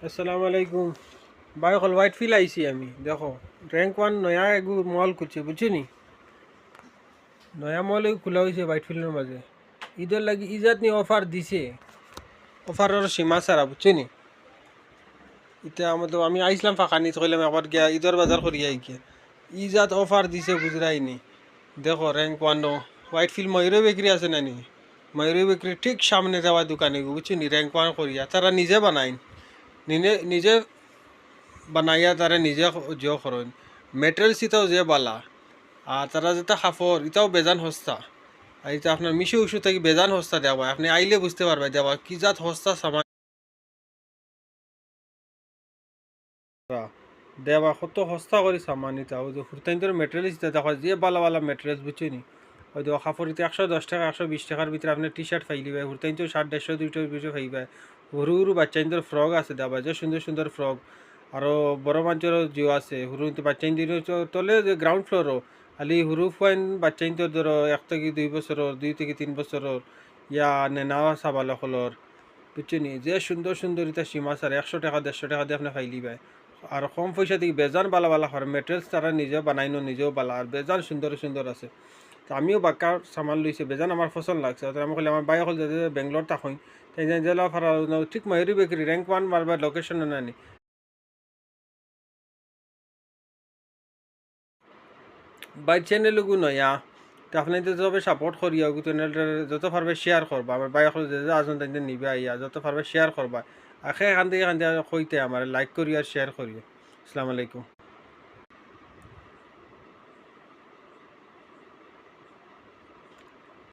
আসসালামু আলাইকুম ভাই কল হোয়াইট ফিল আইছি আমি দেখো র্যাঙ্ক ওয়ান নয়া এগু মল করছে বুঝছো নি নয়া মল খোলা হয়েছে হোয়াইট ফিল্ডের মাঝে ঈদের লাগি ইজাত নি অফার দিছে অফারের সীমা সারা বুঝছো নি এটা আমাদের আমি আইসলাম ফাঁকা নিতে কইলাম একবার গিয়া ঈদের বাজার করি আই গিয়া ইজাত অফার দিছে বুঝরাই নি দেখো র্যাঙ্ক ওয়ান হোয়াইট ফিল্ড ময়ূর বেকরি আছে না নি ময়ূর বেকরি ঠিক সামনে যাওয়া দোকানে বুঝছো নি র্যাঙ্ক ওয়ান করিয়া তারা নিজে বানাইন নিজে নিজে বানাইয়া তারা নিজে জিও করেন মেটেরিয়ালস ইটাও যে বালা আর তারা যেটা কাপড় এটাও বেজান সস্তা আর এটা আপনার মিশু উশু থেকে বেজান সস্তা দেওয়া হয় আপনি আইলে বুঝতে পারবেন দেওয়া কি জাত সস্তা সামান দেওয়া কত সস্তা করে সামান এটা ওই যে ফুরতাইন্তর মেটেরিয়ালস এটা দেখো যে বালা বালা মেটেরিয়ালস বুঝছো নি ওই তো কাপড় এটা 110 টাকা 120 টাকার ভিতরে আপনি টি শার্ট ফাইলি ভাই ফুরতাইন্তর 150 200 ফাইবা সরু সরু বাচ্চাইন্তর ফ্রক আছে দেওয়া যে সুন্দর সুন্দর ফ্রক আরও বড় মানুষেরও জিও আছে হুরু বাচ্চাইন্তর তলে যে গ্রাউন্ড ফ্লোরও খালি হুরু ফাইন বাচ্চাইন্তর ধরো 1 থেকে 2 বছরের 2 থেকে 3 বছরের ইয়া নেনা সাবালা হলর বুঝছো নি যে সুন্দর সুন্দর এটা সীমা স্যার 100 টাকা 150 টাকা দিয়ে আপনি ফাইলি ভাই আর কম পয়সা থেকে বেজান বালা বালা হয় মেটেরিয়ালস তারা নিজেও বানাইনো নিজেও বালা আর বেজান সুন্দর সুন্দর আছে তো আমিও বাক্কার সামান লইছে বেজান আমার পছন্দ লাগছে তো আমি কইলাম আমার বাই হল যে বেঙ্গলোর থাকুন তাই জেলা ফারা ঠিক ময়ূরি বেকারি র্যাঙ্ক ওয়ান মারবার লোকেশন নানি বাই চ্যানেলগু নয়া তো আপনি তো যবে সাপোর্ট করিয়া চ্যানেলটা যত পারবে শেয়ার করবা আমার বাই হল যে আজন তাই নিবে আইয়া যত পারবে শেয়ার করবা আখে এখান থেকে কইতে আমার লাইক করি আর শেয়ার করিও আসসালামু আলাইকুম